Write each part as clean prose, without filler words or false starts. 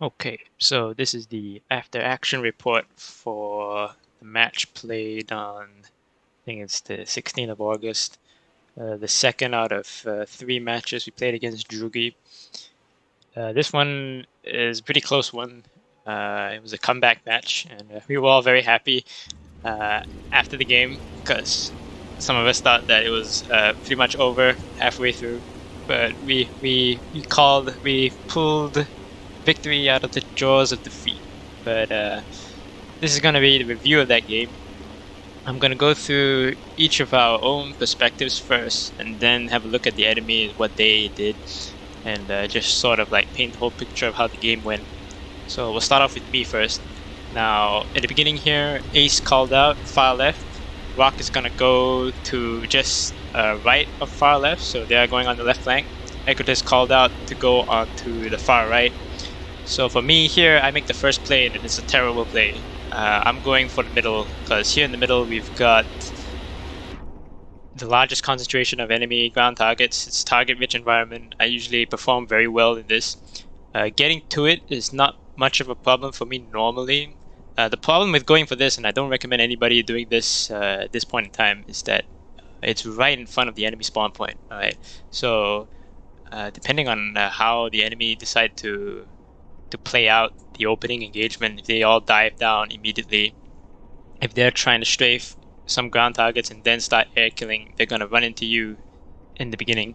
Okay, so this is the after action report for the match played on, I think it's the 16th of August, the second out of three matches we played against Drugi. This one is a pretty close one. It was a comeback match, and we were all very happy after the game because some of us thought that it was pretty much over halfway through, but we pulled victory out of the jaws of defeat. But this is going to be the review of that game. I'm going to go through each of our own perspectives first, and then have a look at the enemy, what they did, and just sort of like paint the whole picture of how the game went. So we'll start off with me first. Now, at the beginning here, Ace called out far left. Rock is going to go to just right of far left, so they are going on the left flank. Equitas called out to go onto the far right. So for me here, I make the first play and it's a terrible play. I'm going for the middle because here in the middle we've got the largest concentration of enemy ground targets. It's a target-rich environment. I usually perform very well in this. Getting to it is not much of a problem for me normally. The problem with going for this, and I don't recommend anybody doing this at this point in time, is that it's right in front of the enemy spawn point. Alright, so depending on how the enemy decide to play out the opening engagement, if they all dive down immediately, if they're trying to strafe some ground targets and then start air killing, they're gonna run into you in the beginning.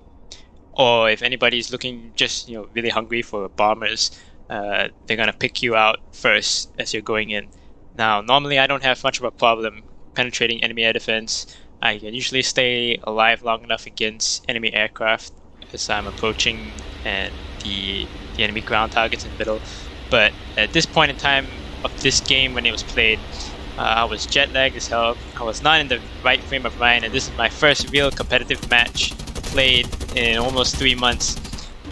Or if anybody's looking just really hungry for bombers, they're gonna pick you out first as you're going in. Now, normally I don't have much of a problem penetrating enemy air defense. I can usually stay alive long enough against enemy aircraft as I'm approaching and the enemy ground targets in the middle. But at this point in time of this game when it was played, I was jet lagged as hell. I was not in the right frame of mind, and this is my first real competitive match played in almost 3 months.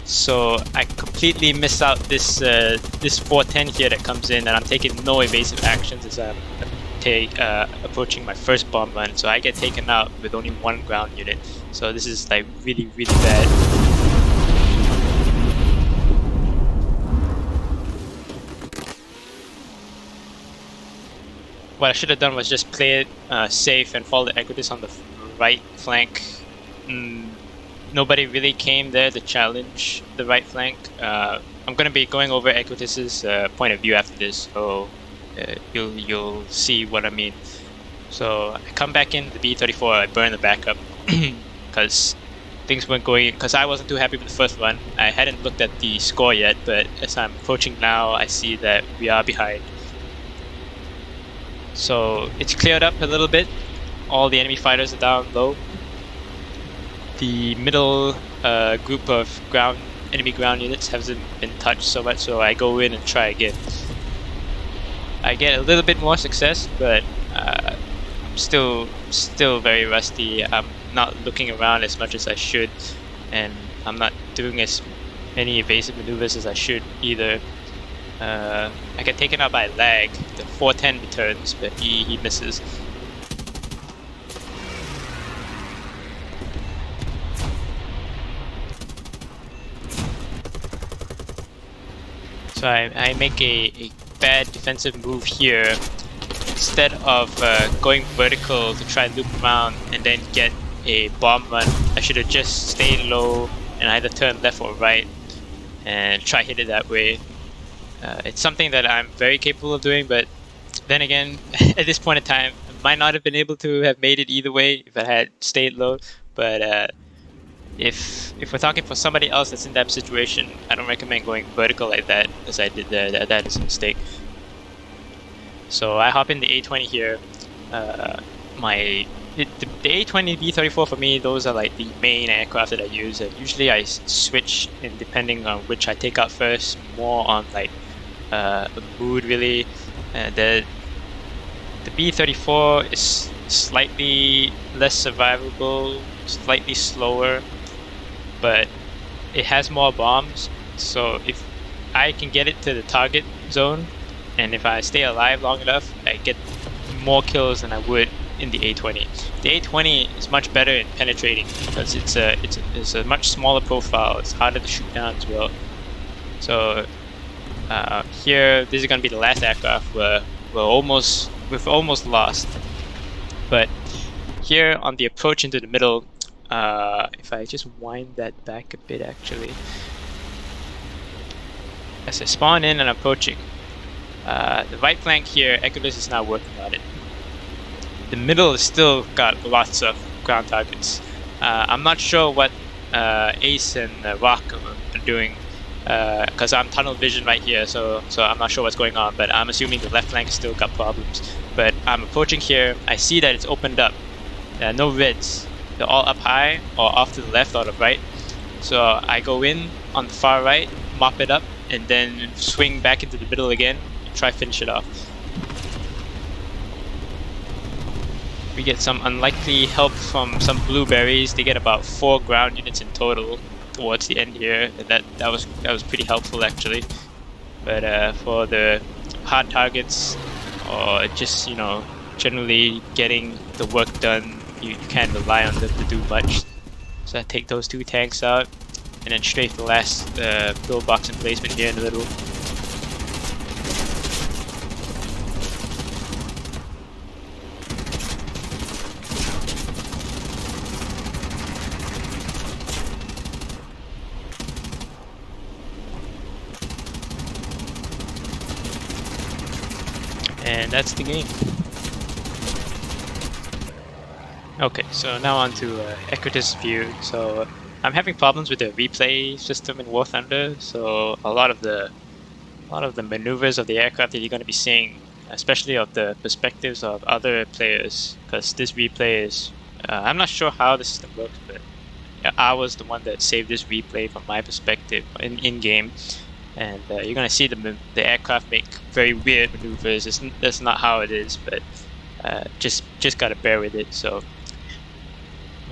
So I completely miss out this 410 here that comes in, and I'm taking no evasive actions as I'm approaching my first bomb run. So I get taken out with only one ground unit. So this is like really bad. What I should have done was just play it safe and follow the Equitas on the right flank. Nobody really came there to challenge the right flank. I'm going to be going over Equitas's point of view after this, so you'll see what I mean. So I come back in the B-34, I burn the backup because things weren't going, because I wasn't too happy with the first one. I hadn't looked at the score yet, but as I'm approaching now, I see that we are behind. So it's cleared up a little bit. All the enemy fighters are down low. The middle group of enemy ground units hasn't been touched so much, so I go in and try again. I get a little bit more success, but I'm still very rusty. I'm not looking around as much as I should, and I'm not doing as many evasive maneuvers as I should either. I get taken out by lag. The 410 returns, but he misses. So I make a bad defensive move here. Instead of going vertical to try and loop around and then get a bomb run, I should have just stayed low and either turn left or right and try hit it that way. It's something that I'm very capable of doing, but then again, at this point in time, I might not have been able to have made it either way if I had stayed low. But if we're talking for somebody else that's in that situation, I don't recommend going vertical like that, as I did there. That is a mistake. So I hop in the A20 here. The A20 B-34 for me, those are like the main aircraft that I use. Usually I switch in depending on which I take out first, more on like mood really. The B-34 is slightly less survivable, slightly slower, but it has more bombs. So if I can get it to the target zone, and if I stay alive long enough, I get more kills than I would in the A20. The A20 is much better in penetrating because it's a much smaller profile. It's harder to shoot down as well. So Here, this is going to be the last aircraft we've almost lost. But here on the approach into the middle, if I just wind that back a bit actually, as I spawn in and approaching, the right flank here, Equitas is now working on it. The middle has still got lots of ground targets. I'm not sure what Ace and Rock are doing, because I'm tunnel vision right here, so I'm not sure what's going on, but I'm assuming the left flank still got problems. But I'm approaching here, I see that it's opened up. No reds, they're all up high or off to the left or the right. So I go in on the far right, mop it up, and then swing back into the middle again and try finish it off. We get some unlikely help from some blueberries. They get about 4 ground units in total towards the end here. That was pretty helpful actually. But for the hard targets, or just generally getting the work done, you can't rely on them to do much. So I take those 2 tanks out, and then strafe the last pillbox emplacement here in the middle. And that's the game. Okay, so now on to Equitas view. So I'm having problems with the replay system in War Thunder. So a lot of the maneuvers of the aircraft that you're going to be seeing, especially of the perspectives of other players, because this replay is I'm not sure how the system works, but I was the one that saved this replay from my perspective in game. And you're gonna see the aircraft make very weird maneuvers. That's not how it is, but just gotta bear with it. So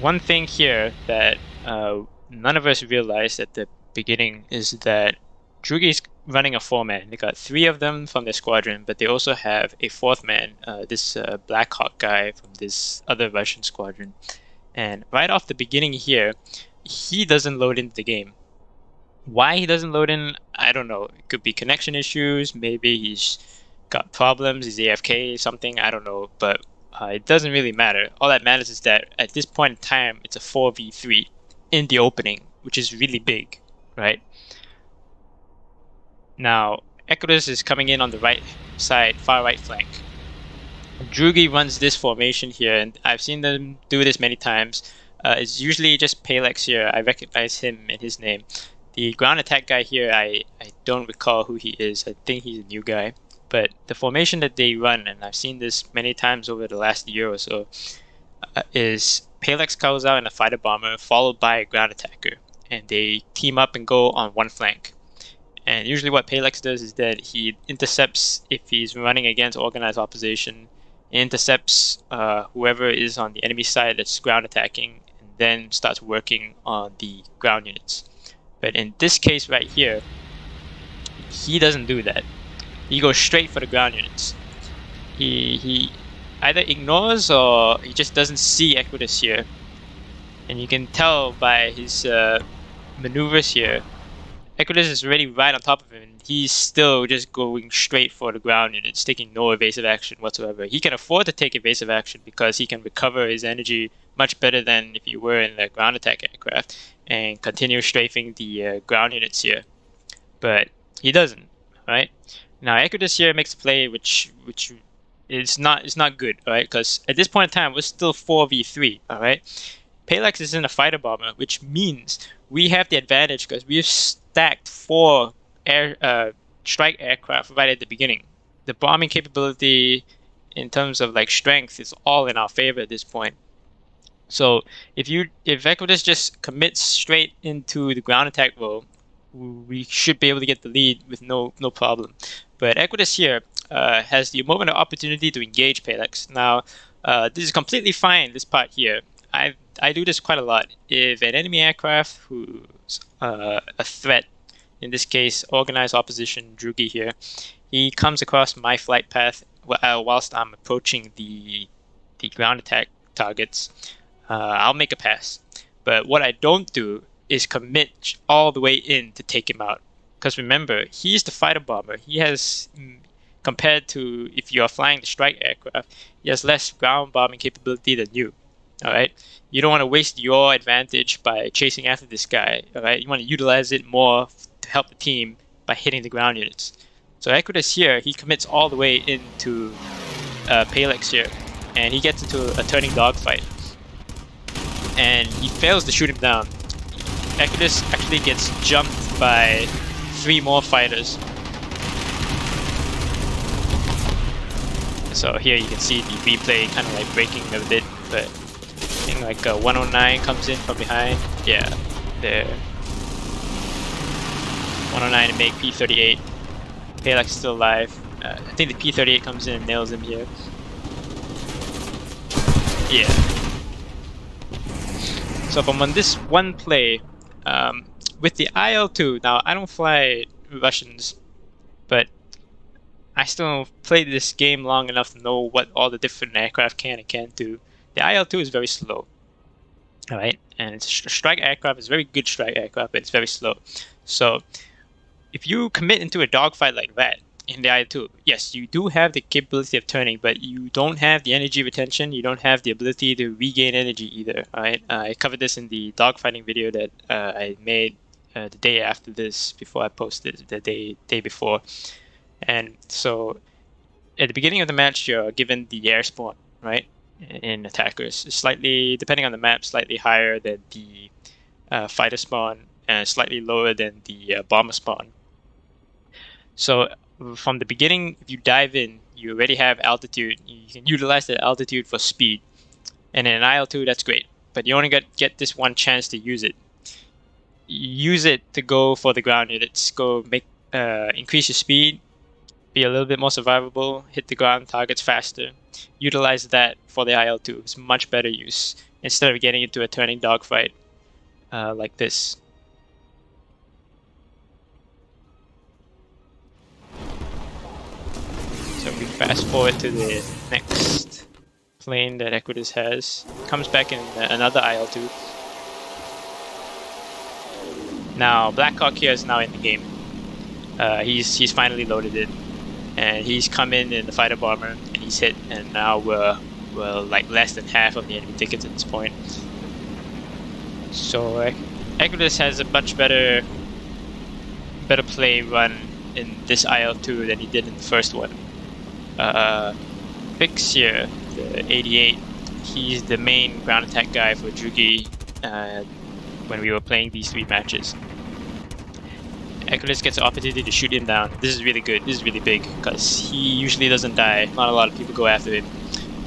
one thing here that none of us realized at the beginning is that Drugi's running a 4-man. They got 3 of them from their squadron, but they also have a 4th man, this Black Hawk guy from this other Russian squadron. And right off the beginning here, he doesn't load into the game. Why he doesn't load in, I don't know. It could be connection issues, maybe he's got problems, he's AFK, something, I don't know. But it doesn't really matter. All that matters is that at this point in time, it's a 4v3 in the opening, which is really big, right? Now, Equitas is coming in on the right side, far right flank. Drugi runs this formation here, and I've seen them do this many times. It's usually just Palex here. I recognize him and his name. The ground attack guy here, I don't recall who he is. I think he's a new guy. But the formation that they run, and I've seen this many times over the last year or so, is Palex goes out in a fighter bomber followed by a ground attacker. And they team up and go on one flank. And usually what Palex does is that he intercepts, if he's running against organized opposition, intercepts whoever is on the enemy side that's ground attacking, and then starts working on the ground units. But in this case right here, he doesn't do that. He goes straight for the ground units. He either ignores or he just doesn't see Equitas here. And you can tell by his maneuvers here, Equitas is already right on top of him, and he's still just going straight for the ground units, taking no evasive action whatsoever. He can afford to take evasive action because he can recover his energy much better than if you were in the ground attack aircraft and continue strafing the ground units here. But he doesn't, right? Now Equitas here makes a play which is not good, right? Because at this point in time, we're still 4v3, all right? Palex is in a fighter bomber, which means we have the advantage because we've stacked 4 strike aircraft right at the beginning. The bombing capability in terms of like strength is all in our favor at this point. So if Equitas just commits straight into the ground attack role, we should be able to get the lead with no problem. But Equitas here has the moment of opportunity to engage Palex. Now this is completely fine, this part here. I do this quite a lot. If an enemy aircraft who's a threat, in this case organized opposition, Drugi here, he comes across my flight path whilst I'm approaching the ground attack targets, I'll make a pass. But what I don't do is commit all the way in to take him out. Because remember, he's the fighter bomber. He has, compared to if you are flying the strike aircraft, he has less ground bombing capability than you. Alright? You don't want to waste your advantage by chasing after this guy. Alright? You want to utilize it more to help the team by hitting the ground units. So Equitas here, he commits all the way into Palex here, and he gets into a turning dogfight. And he fails to shoot him down. Equitas actually gets jumped by 3 more fighters. So here you can see the replay kind of like breaking a bit, but I think like 109 comes in from behind. Yeah, there. 109 to make P38. Palex is still alive. I think the P38 comes in and nails him here. Yeah. So from on this one play, with the IL-2, now I don't fly Russians, but I still played this game long enough to know what all the different aircraft can and can't do. The IL-2 is very slow, alright? And it's a strike aircraft, it's a very good strike aircraft, but it's very slow. So if you commit into a dogfight like that in the IL-2, yes, you do have the capability of turning, but you don't have the energy retention, you don't have the ability to regain energy either, alright? I covered this in the dogfighting video that I made the day after this, before I posted the day before. And so at the beginning of the match, you're given the air spawn, right? In attackers, slightly, depending on the map, slightly higher than the fighter spawn and slightly lower than the bomber spawn. So from the beginning, if you dive in, you already have altitude. You can utilize that altitude for speed. And in an IL-2, that's great. But you only get this one chance to use it. Use it to go for the ground units. Go make increase your speed, be a little bit more survivable, hit the ground targets faster. Utilize that for the IL-2. It's much better use instead of getting into a turning dogfight like this. So we fast forward to the next plane that Equitas has. Comes back in another IL-2. Now Blackhawk here is now in the game. He's finally loaded in, and he's come in the fighter bomber, and he's hit. And now we're like less than half of the enemy tickets at this point. So Equitas has a much better play run in this IL-2 than he did in the first one. Fix here, the 88, he's the main ground attack guy for Jugi when we were playing these 3 matches. Equitas gets the opportunity to shoot him down. This is really good, this is really big, because he usually doesn't die. Not a lot of people go after him,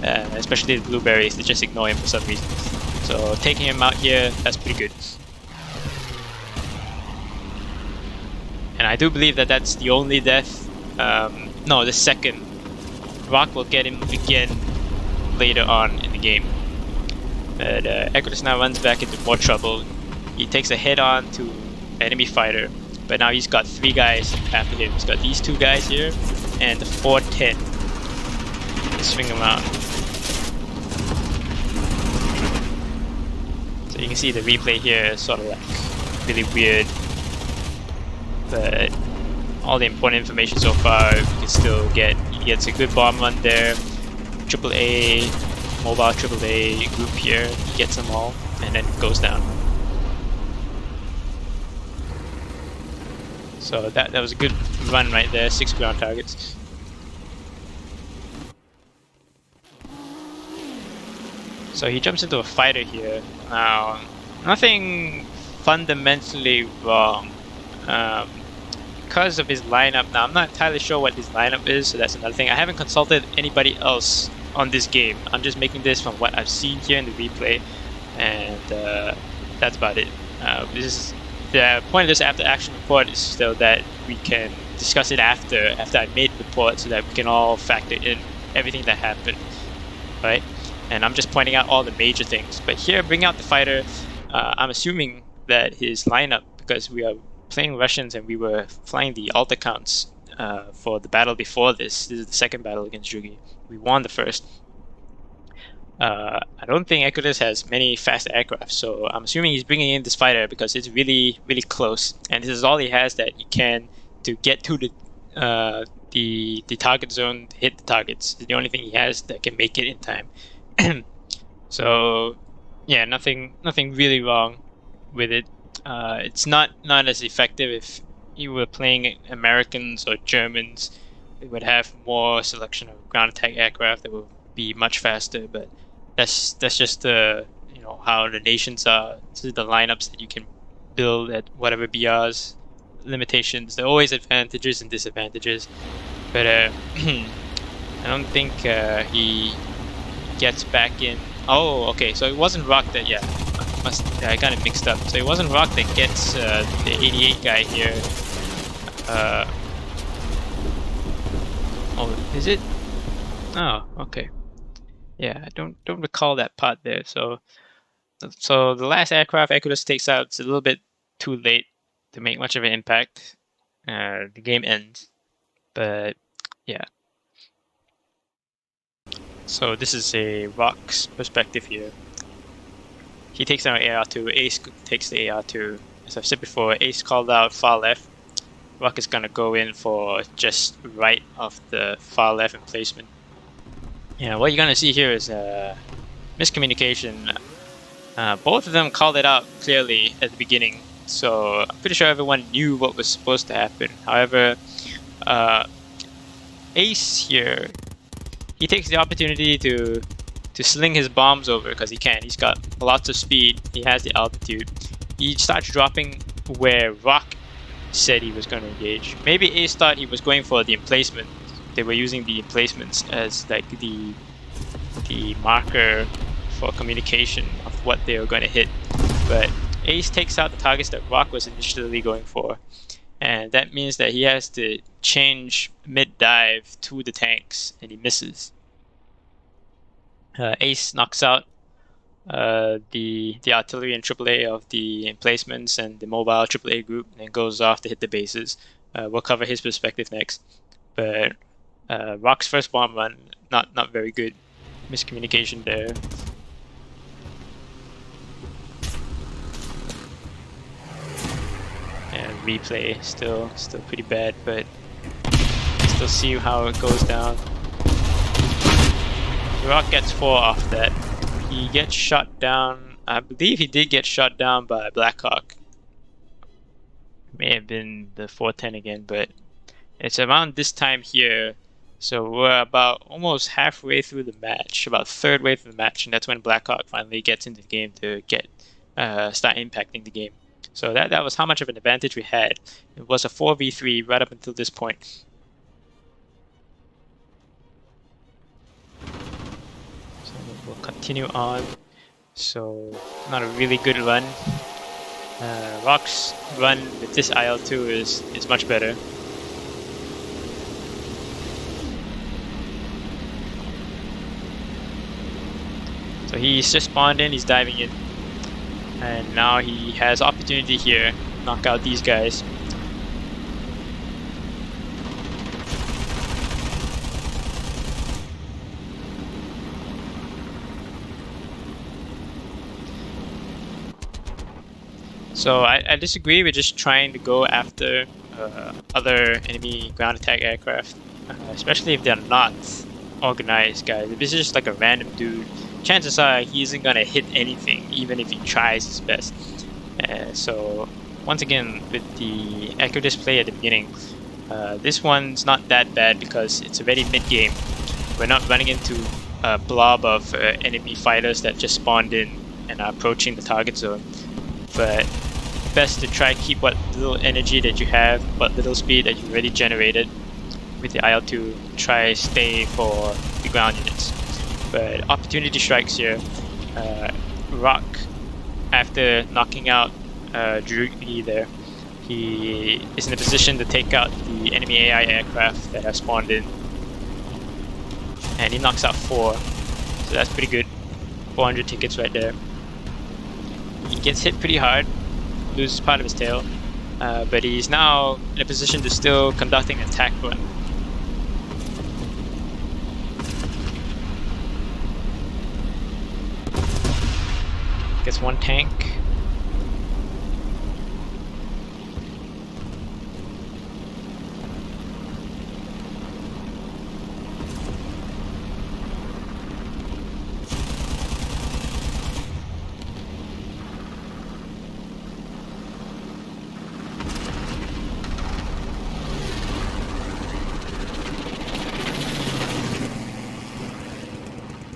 especially the blueberries, they just ignore him for some reason. So taking him out here, that's pretty good. And I do believe that that's the only death. No, the second. Rock will get him again later on in the game. But Equitas now runs back into more trouble. He takes a head-on to enemy fighter, but now he's got 3 guys after him. He's got these 2 guys here, and the 410. Swing around. So you can see the replay here is sort of like really weird, but all the important information so far you can still get. He gets a good bomb run there, AAA, mobile AAA group here, he gets them all, and then goes down. So that was a good run right there, 6 ground targets. So he jumps into a fighter here. Now, nothing fundamentally wrong. Because of his lineup. Now, I'm not entirely sure what his lineup is, so that's another thing. I haven't consulted anybody else on this game. I'm just making this from what I've seen here in the replay, and that's about it. This is the point of this after action report is so that we can discuss it after I made the report, so that we can all factor in everything that happened, right? And I'm just pointing out all the major things. But here, bring out the fighter. I'm assuming that his lineup, because we are playing Russians and we were flying the alt accounts for the battle before this. This is the second battle against Jugi. We won the first. I don't think Equitas has many fast aircraft, so I'm assuming he's bringing in this fighter because it's really, really close, and this is all he has that he can to get to the target zone to hit the targets. It's the only thing he has that can make it in time. So, yeah, nothing really wrong with it. It's not as effective if you were playing Americans or Germans. They would have more selection of ground attack aircraft that will be much faster, but that's just the how the nations are. This is the lineups that you can build at whatever BR's limitations. There are always advantages and disadvantages, but I don't think he gets back in. Oh, okay. So it wasn't Rock that I got it mixed up. So it wasn't Rock that gets the 88 guy here. Oh, is it? Oh, okay. Yeah, I don't recall that part there. So the last aircraft Equitas takes out, it's a little bit too late to make much of an impact. The game ends. But yeah. So this is a Rock's perspective here. He takes down AR2, Ace takes the AR2. As I've said before, Ace called out far left. Rock is gonna go in for just right of the far left emplacement. Yeah, what you're gonna see here is miscommunication. Both of them called it out clearly at the beginning, so I'm pretty sure everyone knew what was supposed to happen. However, Ace here, he takes the opportunity to sling his bombs over because he can. He's got lots of speed. He has the altitude. He starts dropping where Rock said he was going to engage. Maybe Ace thought he was going for the emplacement. They were using the emplacements as like the marker for communication of what they were going to hit. But Ace takes out the targets that Rock was initially going for, and that means that he has to change mid-dive to the tanks, and he misses. Ace knocks out the artillery and AAA of the emplacements and the mobile AAA group, and then goes off to hit the bases. We'll cover his perspective next. But Rock's first bomb run, not very good. Miscommunication there. And replay still pretty bad, but still see how it goes down. Rock gets 4 off that. He gets shot down. I believe he did get shot down by Blackhawk. May have been the 410 again, but it's around this time here. So we're about almost halfway through the match, about third way through the match, and that's when Blackhawk finally gets into the game to start impacting the game. So that was how much of an advantage we had. It was a 4v3 right up until this point. So we'll continue on. So not a really good run. Rock's run with this IL-2 is much better. So he's just spawned in, he's diving in. And now he has opportunity here, knock out these guys. So I disagree with just trying to go after other enemy ground attack aircraft, especially if they're not organized guys. If it's just like a random dude, chances are he isn't gonna hit anything, even if he tries his best. So once again, with the Echo display at the beginning, this one's not that bad because it's already mid-game. We're not running into a blob of enemy fighters that just spawned in and are approaching the target zone. But best to try keep what little energy that you have, what little speed that you already generated with the IL-2, try stay for the ground units. But opportunity strikes here. Rock, after knocking out Drugi there, he is in a position to take out the enemy AI aircraft that have spawned in. And he knocks out 4. So that's pretty good. 400 tickets right there. He gets hit pretty hard, loses part of his tail, but he's now in a position to still conducting an attack run. Gets one tank.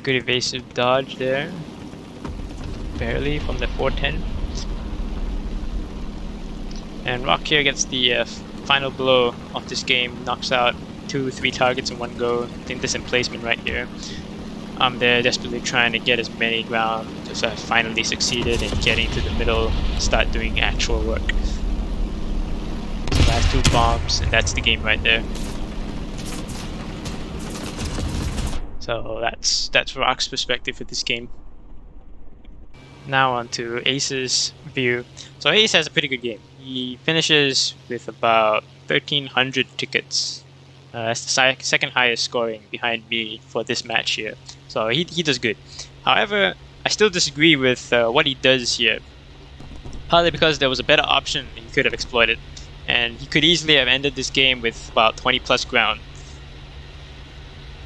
Good evasive dodge there. Barely from the 410. And Rock here gets the final blow of this game. Knocks out 2-3 targets in one go. I think this emplacement right here. I'm there desperately trying to get as many ground. Just I finally succeeded in getting to the middle, start doing actual work. So last 2 bombs, and that's the game right there. So that's Rock's perspective for this game. Now on to Ace's view. So Ace has a pretty good game. He finishes with about 1,300 tickets. That's the second highest scoring behind me for this match here. So he does good. However, I still disagree with what he does here. Partly because there was a better option he could have exploited. And he could easily have ended this game with about 20 plus ground.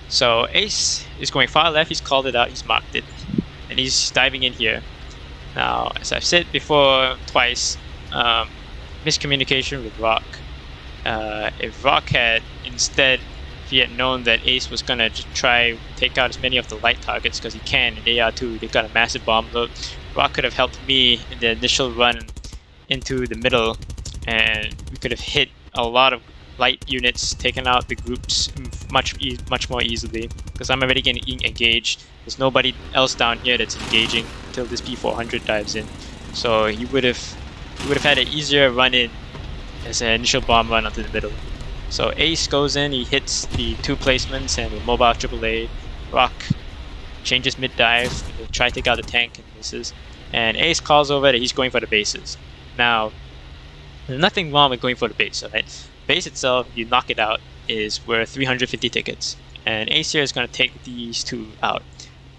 So Ace is going far left, he's called it out, he's marked it. And he's diving in here. Now, as I've said before twice, miscommunication with Rock. If Rock had instead, if he had known that Ace was gonna try take out as many of the light targets, because he can in AR2, they've got a massive bomb load, Rock could have helped me in the initial run into the middle, and we could have hit a lot of light units, taken out the groups much more easily, because I'm already getting engaged. There's nobody else down here that's engaging until this P400 dives in. So he would have had an easier run in as an initial bomb run onto the middle. So Ace goes in, he hits the 2 placements and with mobile AAA. Rock changes mid dive, he'll try to take out the tank and misses. And Ace calls over that he's going for the bases. Now, there's nothing wrong with going for the base, right? Base itself, you knock it out, is worth 350 tickets. And Ace here is going to take these 2 out.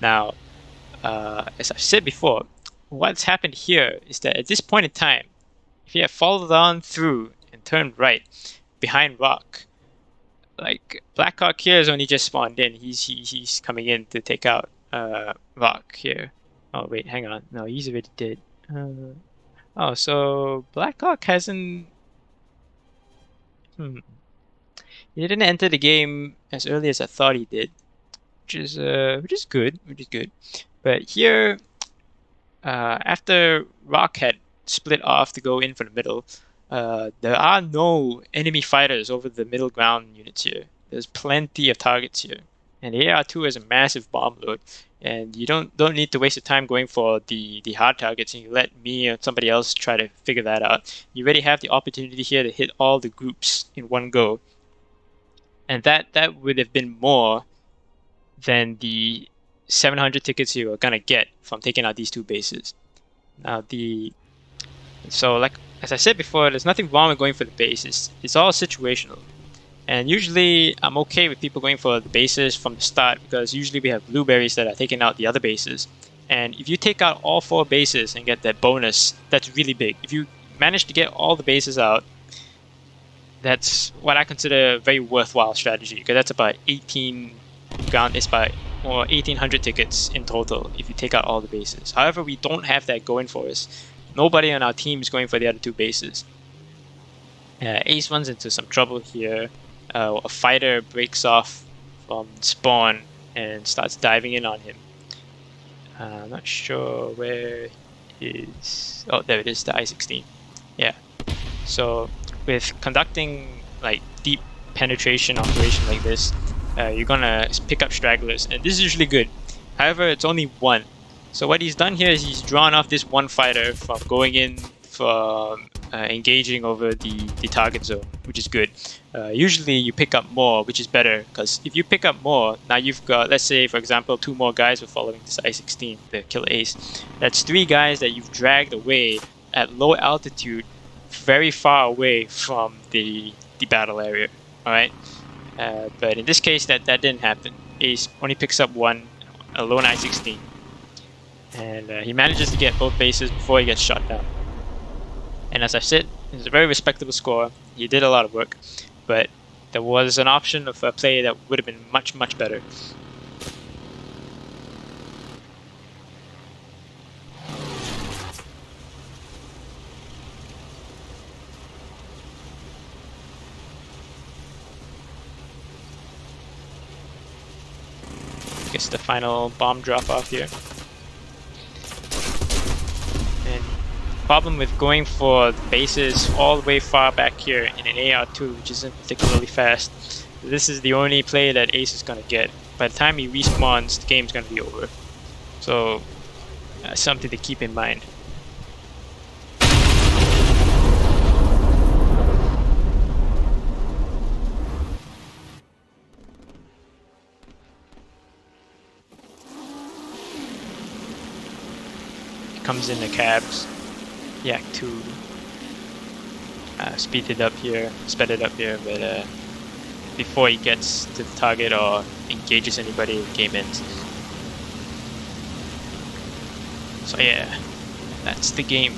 Now, as I've said before, what's happened here is that at this point in time, if he had followed on through and turned right behind Rock, like Blackhawk here has only just spawned in. He's coming in to take out Rock here. Oh wait, hang on. No, he's already dead. Oh, so Blackhawk hasn't. He didn't enter the game as early as I thought he did, which is good. But here, after Rock had split off to go in for the middle, there are no enemy fighters over the middle ground units here. There's plenty of targets here, and AR2 has a massive bomb load, and you don't need to waste your time going for the hard targets, and you let me or somebody else try to figure that out. You already have the opportunity here to hit all the groups in one go, and that would have been more than the 700 tickets you are gonna get from taking out these 2 bases. Now so like as I said before, there's nothing wrong with going for the bases. It's all situational. And usually I'm okay with people going for the bases from the start, because usually we have blueberries that are taking out the other bases. And if you take out all 4 bases and get that bonus, that's really big. If you manage to get all the bases out, that's what I consider a very worthwhile strategy, because that's about 1,800 tickets in total if you take out all the bases. However, we don't have that going for us. Nobody on our team is going for the other 2 bases. Ace runs into some trouble here. A fighter breaks off from spawn and starts diving in on him. I'm not sure where he is. Oh, there it is, the I-16. Yeah. So with conducting like deep penetration operation like this, you're gonna pick up stragglers, and this is usually good. However, it's only 1. So what he's done here is he's drawn off this 1 fighter from going in for engaging over the target zone, which is good. Usually you pick up more, which is better, because if you pick up more, now you've got, let's say for example, 2 more guys were following this I-16, the Killer Ace. That's 3 guys that you've dragged away at low altitude, very far away from the battle area. Alright? But in this case, that didn't happen. Ace only picks up 1, a lone I-16. And he manages to get both bases before he gets shot down. And as I said, it's a very respectable score. He did a lot of work, but there was an option of a play that would have been much, much better. Gets the final bomb drop off here. And the problem with going for the bases all the way far back here in an AR2, which isn't particularly fast, this is the only play that Ace is going to get. By the time he respawns, the game's going to be over. So, something to keep in mind. Comes in the cabs. Yak 2 speed it up here, sped it up here, but before he gets to the target or engages anybody, the game ends. So yeah, that's the game.